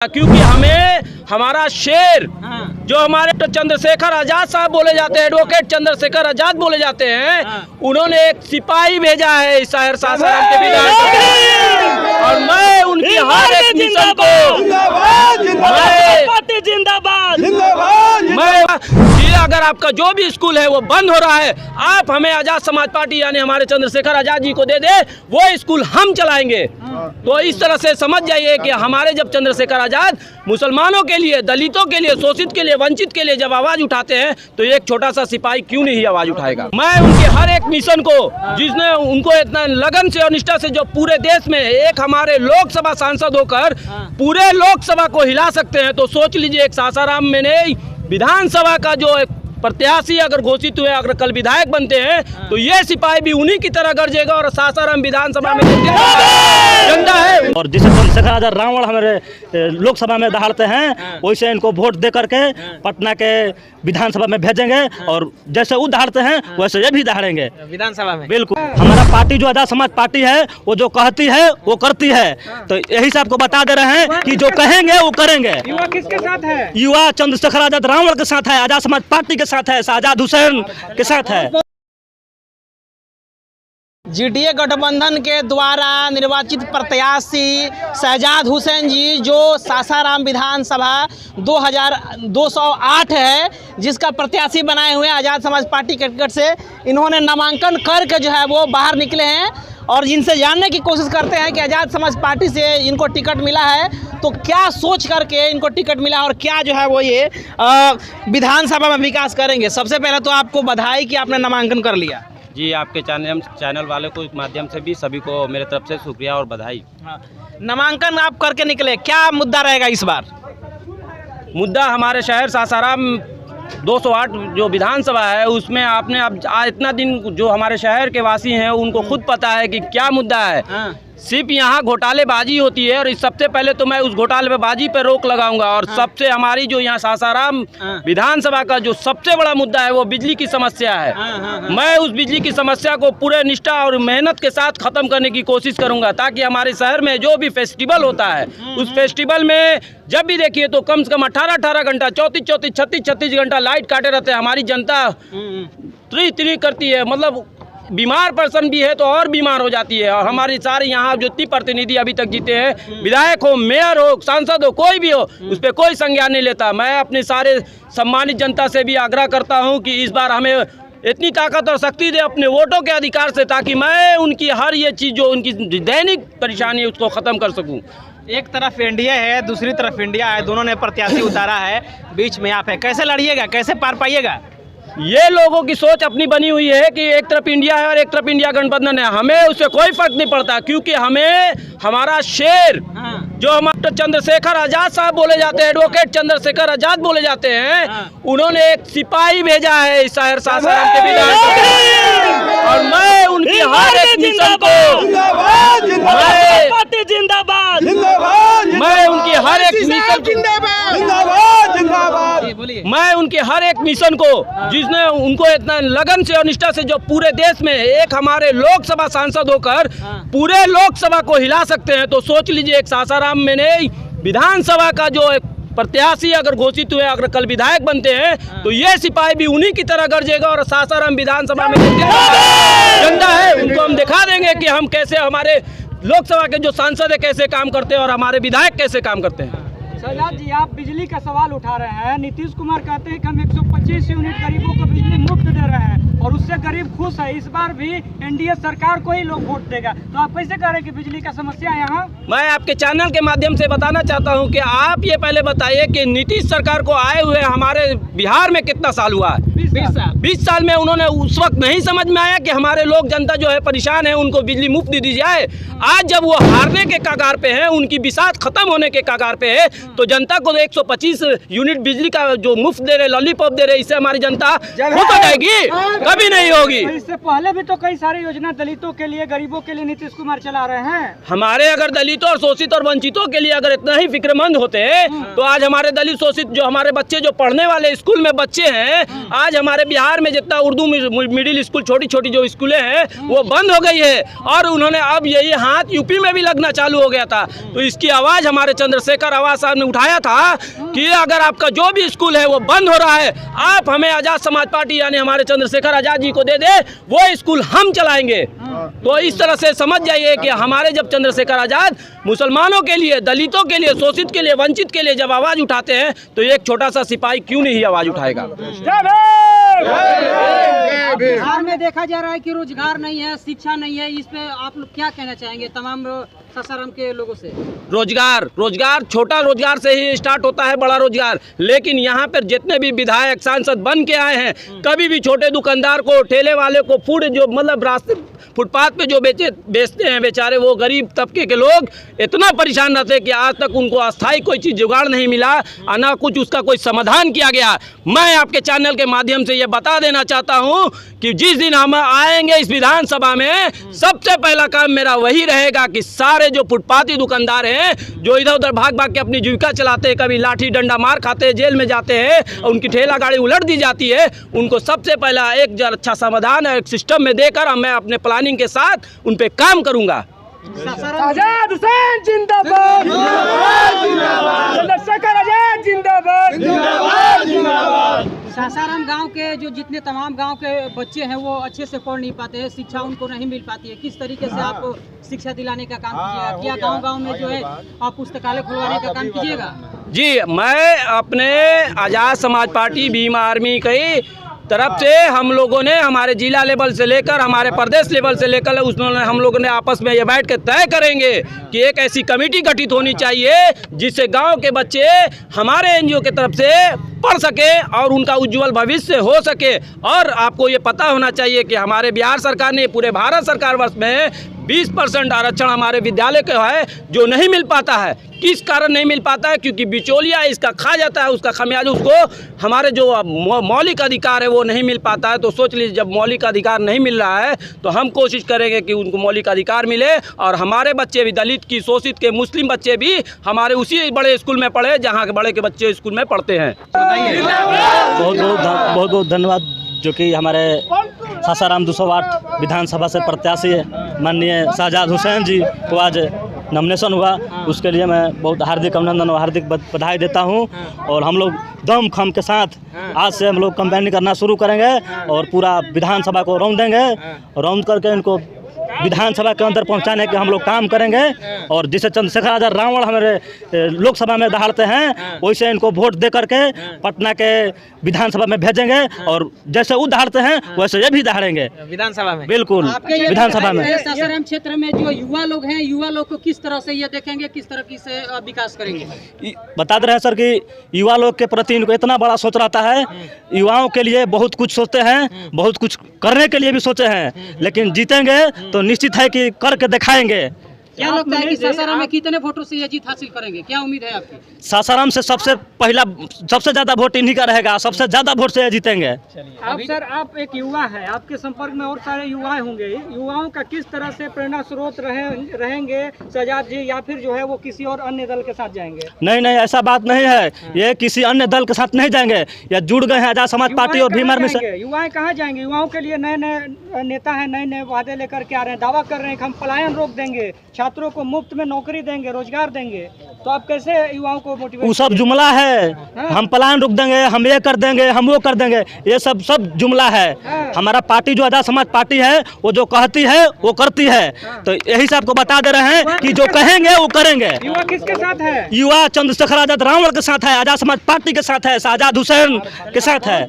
क्योंकि हमें हमारा शेर जो हमारे चंद्रशेखर आजाद साहब बोले जाते हैं, एडवोकेट चंद्रशेखर आजाद बोले जाते हैं, उन्होंने एक सिपाही भेजा है इस शहर सासाराम के विधान, और मैं उनकी हर एक मिशन को अगर आपका जो भी स्कूल है वो बंद हो रहा है, आप हमें आजाद समाज पार्टी यानी हमारे चंद्रशेखर आजाद जी को दे दे, वो स्कूल हम चलाएंगे। तो इस तरह से समझ जाइए कि हमारे जब चंद्रशेखर आजाद मुसलमानों के लिए, दलितों के लिए, शोषित के लिए, वंचित के लिए जब आवाज उठाते हैं तो एक छोटा सा सिपाही क्यों नहीं आवाज उठाएगा। मैं उनके हर एक मिशन को, जिसने उनको इतना लगन से और निष्ठा से जो पूरे देश में एक हमारे लोकसभा सांसद होकर पूरे लोकसभा को हिला सकते हैं, तो सोच लीजिए एक सासाराम में नहीं, विधानसभा का जो एक प्रत्याशी अगर घोषित हुए, अगर कल विधायक बनते हैं तो ये सिपाही भी उन्हीं की तरह गरजेगा और सासाराम विधानसभा में जनता है। और जिसे चंद्रशेखर आजाद रावण हमारे लोकसभा में दहाड़ते हैं, वैसे इनको वोट दे करके पटना के विधानसभा में भेजेंगे, और जैसे वो दहाड़ते हैं वैसे ये भी दहाड़ेंगे विधानसभा में। बिल्कुल, हमारा पार्टी जो आजाद समाज पार्टी है वो जो कहती है वो करती है, तो यही से आपको बता दे रहे हैं कि जो कहेंगे वो करेंगे। युवा किसके साथ है? युवा चंद्रशेखर आजाद रावण के साथ है, आजाद समाज पार्टी के साथ है, शाहजाद हुसैन के साथ है। जीडीए गठबंधन के द्वारा निर्वाचित प्रत्याशी शाहजाद हुसैन जी, जो सासाराम विधानसभा 2208 है, जिसका प्रत्याशी बनाए हुए आज़ाद समाज पार्टी के टिकट से, इन्होंने नामांकन करके जो है वो बाहर निकले हैं, और जिनसे जानने की कोशिश करते हैं कि आज़ाद समाज पार्टी से इनको टिकट मिला है तो क्या सोच करके इनको टिकट मिला और क्या जो है वो ये विधानसभा में विकास करेंगे। सबसे पहले तो आपको बधाई कि आपने नामांकन कर लिया। जी, आपके चैनल वाले को इस माध्यम से भी सभी को मेरे तरफ से शुक्रिया और बधाई। नामांकन आप करके निकले, क्या मुद्दा रहेगा इस बार? मुद्दा हमारे शहर सासाराम 208 जो विधानसभा है उसमें आपने अब इतना दिन जो हमारे शहर के वासी हैं उनको खुद पता है कि क्या मुद्दा है। सिर्फ यहाँ घोटालेबाजी होती है, और इस सबसे पहले तो मैं उस घोटालेबाजी पे रोक लगाऊंगा, और सबसे हमारी जो यहाँ सासाराम विधानसभा का जो सबसे बड़ा मुद्दा है वो बिजली की समस्या है। मैं उस बिजली की समस्या को पूरे निष्ठा और मेहनत के साथ ख़त्म करने की कोशिश करूंगा, ताकि हमारे शहर में जो भी फेस्टिवल होता है उस फेस्टिवल में जब भी देखिए तो कम से कम 18 घंटा, 34 36 घंटा लाइट काटे रहते हैं। हमारी जनता त्री करती है, मतलब बीमार पर्सन भी है तो और बीमार हो जाती है। और हमारी सारे यहाँ जितनी प्रतिनिधि अभी तक जीते हैं, विधायक हो, मेयर हो, सांसद हो, कोई भी हो, उस पर कोई संज्ञान नहीं लेता। मैं अपने सारे सम्मानित जनता से भी आग्रह करता हूँ कि इस बार हमें इतनी ताकत और शक्ति दे अपने वोटों के अधिकार से, ताकि मैं उनकी हर ये चीज़ जो उनकी दैनिक परेशानी है उसको ख़त्म कर सकूँ। एक तरफ एनडीए है, दूसरी तरफ इंडिया है, दोनों ने प्रत्याशी उतारा है, बीच में आप है, कैसे लड़िएगा, कैसे पार पाइएगा? ये लोगों की सोच अपनी बनी हुई है कि एक तरफ इंडिया है और एक तरफ इंडिया गठबंधन है। हमें उससे कोई फर्क नहीं पड़ता, क्योंकि हमें हमारा शेर जो हमारे चंद्रशेखर आजाद साहब बोले जाते हैं, एडवोकेट चंद्रशेखर आजाद बोले जाते हैं, उन्होंने एक सिपाही भेजा है इस शहर सासाराम के विधान, और मैं उनकी हर एक मिशन को मैं उनके हर एक मिशन को, जिसने उनको इतना लगन से और निष्ठा से जो पूरे देश में एक हमारे लोकसभा सांसद होकर पूरे लोकसभा को हिला सकते हैं, तो सोच लीजिए एक सासाराम में नहीं, विधानसभा का जो एक प्रत्याशी अगर घोषित हुए, अगर कल विधायक बनते हैं तो ये सिपाही भी उन्हीं की तरह गरजेगा, और सासाराम विधानसभा में जनता है उनको हम दिखा देंगे कि हम कैसे, हमारे लोकसभा के जो सांसद है कैसे काम करते हैं और हमारे विधायक कैसे काम करते हैं। शाहजाद जी, आप बिजली का सवाल उठा रहे हैं। नीतीश कुमार कहते हैं कि हम 125 यूनिट गरीबों को बिजली मुफ्त दे रहे हैं और उससे गरीब खुश है। इस बार भी एनडीए सरकार को ही लोग वोट देगा, तो आप कैसे कह रहे हैं कि बिजली का समस्या है यहाँ? मैं आपके चैनल के माध्यम से बताना चाहता हूँ कि आप ये पहले बताइए कि नीतीश सरकार को आए हुए हमारे बिहार में कितना साल हुआ है? 20 साल में उन्होंने उस वक्त नहीं समझ में आया कि हमारे लोग, जनता जो है परेशान है, उनको बिजली मुफ्त दी जाए। आज जब वो हारने के कगार पे है, उनकी बिसात खत्म होने के कगार पे है, तो जनता को 125 यूनिट बिजली का जो मुफ्त दे रहे, लॉलीपॉप दे रहे, इससे हमारी जनता खुश हो जाएगी? कभी नहीं होगी। इससे पहले भी तो कई सारी योजना दलितों के लिए, गरीबों के लिए नीतीश कुमार चला रहे हैं। हमारे अगर दलितों और शोषित और वंचितों के लिए अगर इतना ही फिक्रमंद होते तो आज हमारे दलित शोषित जो हमारे बच्चे जो पढ़ने वाले स्कूल में बच्चे हैं, आज आज हमारे बिहार में जितना उर्दू मिडिल स्कूल छोटी छोटी जो स्कूलें हैं वो बंद हो गई है, और उन्होंने अब यही हाथ यूपी में भी लगना चालू हो गया था। तो इसकी आवाज़ हमारे चंद्रशेखर आवाज साहब ने उठाया था कि अगर आपका जो भी स्कूल है वो बंद हो रहा है, आप हमें आज़ाद समाज पार्टी यानी हमारे चंद्रशेखर आज़ाद जी को दे दे, वो स्कूल हम चलाएंगे। तो इस तरह से समझ जाइए कि हमारे जब चंद्रशेखर आज़ाद मुसलमानों के लिए, दलितों के लिए, शोषित के लिए, वंचित के लिए जब आवाज़ उठाते हैं तो एक छोटा सा सिपाही क्यों नहीं आवाज़ उठाएगा। बिहार में देखा जा रहा है कि रोजगार नहीं है, शिक्षा नहीं है, इस पे आप लोग क्या कहना चाहेंगे तमाम सासाराम के लोगों से? रोजगार छोटा रोजगार से ही स्टार्ट होता है बड़ा रोजगार, लेकिन यहाँ पर जितने भी विधायक सांसद बन के आए हैं, कभी भी छोटे दुकानदार को, ठेले वाले को, फूड जो मतलब रास्ते फुटपाथ पे जो बेचते हैं बेचारे, वो गरीब तबके के लोग इतना परेशान रहते कि आज तक उनको अस्थायी कोई चीज़ जुगाड़ नहीं मिला, ना कुछ उसका कोई समाधान किया गया। मैं आपके चैनल के माध्यम से ये बता देना चाहता हूँ कि जिस दिन हम आएंगे इस विधानसभा में, सबसे पहला काम मेरा वही रहेगा कि सारे जो फुटपाथी दुकानदार हैं, जो इधर उधर भाग भाग के अपनी जीविका चलाते हैं, कभी लाठी डंडा मार खाते हैं, जेल में जाते हैं, उनकी ठेला गाड़ी उलट दी जाती है, उनको सबसे पहला एक अच्छा समाधान एक सिस्टम में देकर मैं अपने प्लानिंग के साथ उन पे काम करूंगा। आजाद हुसैन जिंदाबाद, चंद्रशेखर आजाद जिंदाबाद। सासाराम गांव के जो जितने तमाम गांव के बच्चे हैं वो अच्छे से पढ़ नहीं पाते हैं, शिक्षा उनको नहीं मिल पाती है, किस तरीके से आप शिक्षा दिलाने का काम कीजिएगा? क्या गांव-गांव में जो है आप पुस्तकालय खुलवाने का काम कीजिएगा? जी, मैं अपने आज़ाद समाज पार्टी भीम आर्मी की तरफ से हम लोगों ने हमारे जिला लेवल से लेकर हमारे प्रदेश लेवल से लेकर उसने हम लोगों ने आपस में ये बैठ के तय करेंगे कि एक ऐसी कमेटी गठित होनी चाहिए जिससे गांव के बच्चे हमारे एनजीओ की तरफ से पढ़ सके और उनका उज्जवल भविष्य हो सके। और आपको ये पता होना चाहिए कि हमारे बिहार सरकार ने, पूरे भारत सरकार वर्ष में 20% आरक्षण हमारे विद्यालय का है जो नहीं मिल पाता है। किस कारण नहीं मिल पाता है? क्योंकि बिचौलिया इसका खा जाता है, उसका खमियाजा उसको हमारे जो मौलिक अधिकार है वो नहीं मिल पाता है। तो सोच लीजिए, जब मौलिक अधिकार नहीं मिल रहा है तो हम कोशिश करेंगे कि उनको मौलिक अधिकार मिले और हमारे बच्चे भी, दलित की, शोषित के, मुस्लिम बच्चे भी हमारे उसी बड़े स्कूल में पढ़े जहाँ के बड़े के बच्चे स्कूल में पढ़ते हैं। बहुत बहुत धन्यवाद जो कि हमारे सासाराम 208 विधानसभा से प्रत्याशी माननीय शाहजाद हुसैन जी को आज नॉमिनेशन हुआ, उसके लिए मैं बहुत हार्दिक अभिनंदन और हार्दिक बधाई देता हूं। और हम लोग दम खम के साथ आज से हम लोग कैंपेनिंग करना शुरू करेंगे और पूरा विधानसभा को रौंद देंगे, रौंद करके इनको विधानसभा के अंदर पहुंचाने के हम लोग काम करेंगे। और जिसे चंद्रशेखर आजाद रावण हमारे लोकसभा में दहाड़ते हैं, वैसे इनको वोट दे करके पटना के विधानसभा में भेजेंगे और जैसे वो दहाड़ते हैं वैसे ये भी दहाड़ेंगे विधानसभा में। बिल्कुल, विधानसभा में। सासाराम क्षेत्र में जो युवा लोग हैं, युवा लोग को किस तरह से ये देखेंगे, किस तरह की से विकास करेंगे? बता दे रहे हैं सर कि युवा लोग के प्रति इनको इतना बड़ा सोच रहता है, युवाओं के लिए बहुत कुछ सोचते हैं, बहुत कुछ करने के लिए भी सोचे हैं, लेकिन जीतेंगे तो निश्चित है कि करके दिखाएंगे। क्या लगता है कि सासाराम में कितने वोटों से ये जीत हासिल करेंगे? क्या उम्मीद है आपकी? सासाराम से सबसे ज्यादा वोट इन्हीं का रहेगा, सबसे ज्यादा वोट से जीतेंगे। आप सर, आप एक युवा है, आपके संपर्क में और सारे युवा होंगे, युवाओं का किस तरह से प्रेरणा स्रोत रहेंगे शहजाद जी, या फिर जो है वो किसी और अन्य दल के साथ जाएंगे? नहीं, ऐसा बात नहीं है, ये किसी अन्य दल के साथ नहीं जाएंगे, ये जुड़ गए हैं आजाद समाज पार्टी और भीम आर्मी से। युवाएं कहाँ जाएंगे? युवाओं के लिए नए नए नेता हैं, नए नए वादे लेकर के आ रहे हैं, दावा कर रहे हैं कि हम पलायन रोक देंगे, छात्रों को मुफ्त में नौकरी देंगे, रोजगार देंगे। तो आप कैसे युवाओं को मोटिवेट? वो सब जुमला है, हम पलायन रोक देंगे, हम ये कर देंगे, हम वो कर देंगे, ये सब जुमला है। हमारा पार्टी जो आजाद समाज पार्टी है वो जो कहती है वो करती है। तो यही से आपको बता दे रहे हैं कि जो कहेंगे वो करेंगे। युवा किसके साथ है? युवा चंद्रशेखर आजाद रावण के साथ है, आजाद समाज पार्टी के साथ है, शाहजाद हुसैन के साथ है।